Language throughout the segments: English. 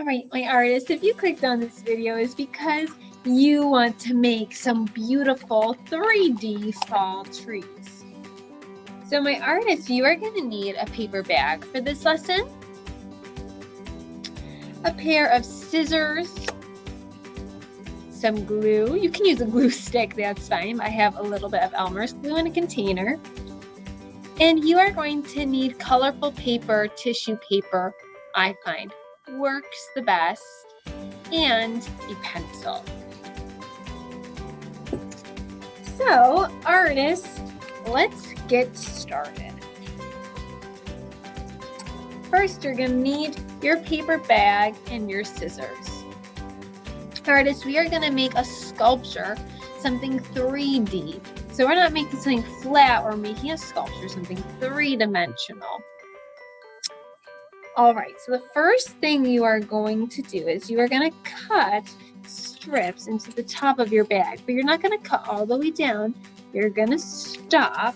All right, my artists, if you clicked on this video, it's because you want to make some beautiful 3D fall trees. So my artists, you are going to need a paper bag for this lesson, a pair of scissors, some glue. You can use a glue stick, that's fine. I have a little bit of Elmer's glue in a container. And you are going to need colorful paper, tissue paper, I find works the best, and a pencil. So, artists, let's get started. First, you're going to need your paper bag and your scissors. Artists, we are going to make a sculpture, something 3D. So we're not making something flat, we're making a sculpture, something three-dimensional. All right, so the first thing you are going to do is you are going to cut strips into the top of your bag, but you're not going to cut all the way down. You're going to stop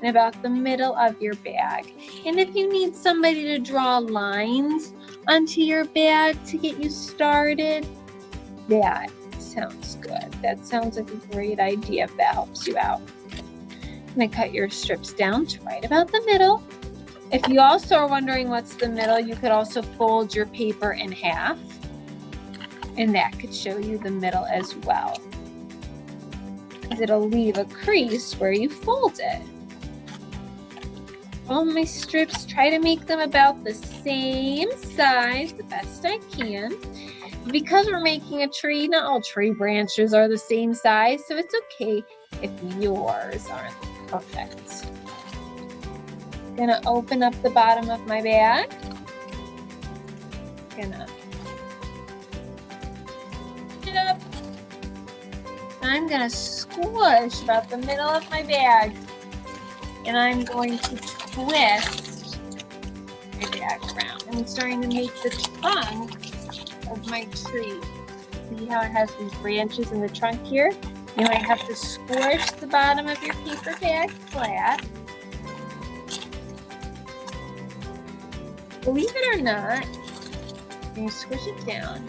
in about the middle of your bag. And if you need somebody to draw lines onto your bag to get you started, that sounds good. That sounds like a great idea if that helps you out. I'm going to cut your strips down to right about the middle. If you also are wondering what's the middle, you could also fold your paper in half, and that could show you the middle as well. It'll leave a crease where you fold it. All my strips, try to make them about the same size, the best I can. Because we're making a tree, not all tree branches are the same size, so it's okay if yours aren't perfect. Gonna open up the bottom of my bag. Gonna it up. I'm gonna squish about the middle of my bag, and I'm going to twist my bag around. I'm starting to make the trunk of my tree. See how it has these branches in the trunk here? You might have to squish the bottom of your paper bag flat. Believe it or not, when you squish it down,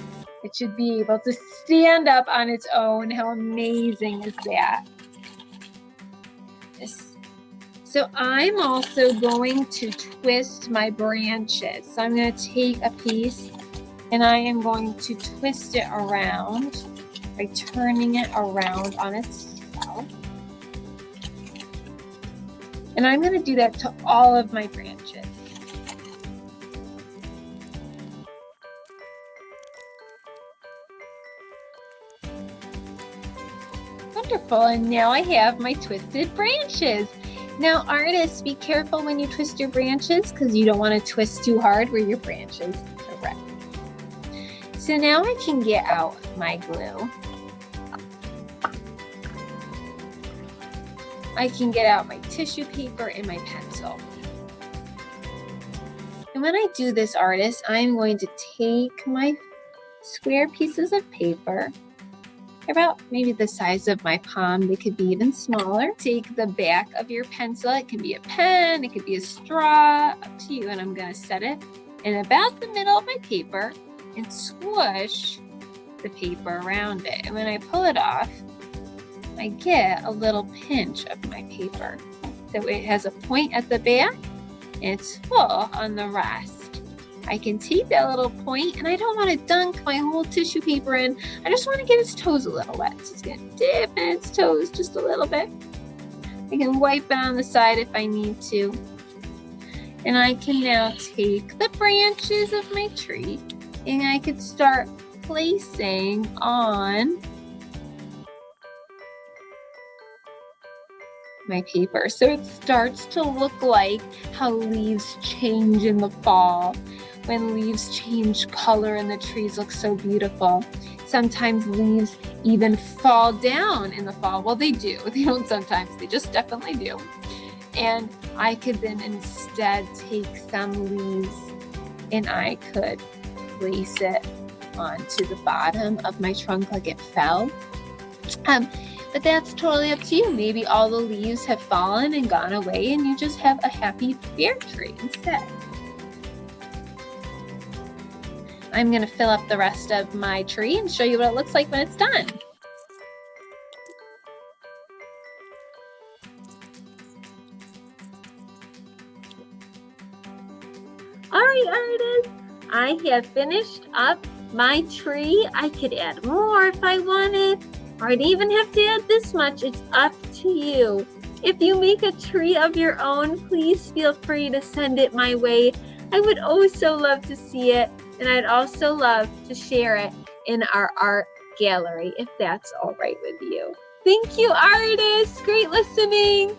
it should be able to stand up on its own. How amazing is that? So I'm also going to twist my branches. So I'm going to take a piece and I am going to twist it around by turning it around on itself. And I'm going to do that to all of my branches. Wonderful, and now I have my twisted branches. Now artists, be careful when you twist your branches because you don't want to twist too hard where your branches are wrecked. So now I can get out my glue. I can get out my tissue paper and my pencil. And when I do this, artists, I'm going to take my square pieces of paper, about maybe the size of my palm. They could be even smaller. Take the back of your pencil. It can be a pen, it could be a straw, up to you. And I'm going to set it in about the middle of my paper and squish the paper around it. And when I pull it off, I get a little pinch of my paper. So it has a point at the back and it's full on the rest. I can take that little point, and I don't want to dunk my whole tissue paper in. I just want to get its toes a little wet. So it's going to dip in its toes just a little bit. I can wipe it on the side if I need to. And I can now take the branches of my tree, and I could start placing on my paper. So it starts to look like how leaves change in the fall. When leaves change color and the trees look so beautiful. Sometimes leaves even fall down in the fall. Well, they do. They don't sometimes. They just definitely do. And I could then instead take some leaves and I could place it onto the bottom of my trunk like it fell. But that's totally up to you. Maybe all the leaves have fallen and gone away and you just have a happy bear tree instead. I'm gonna fill up the rest of my tree and show you what it looks like when it's done. All right, artists, I have finished up my tree. I could add more if I wanted, or I'd even have to add this much. It's up to you. If you make a tree of your own, please feel free to send it my way. I would also love to see it, and I'd also love to share it in our art gallery if that's all right with you. Thank you, artists. Great listening.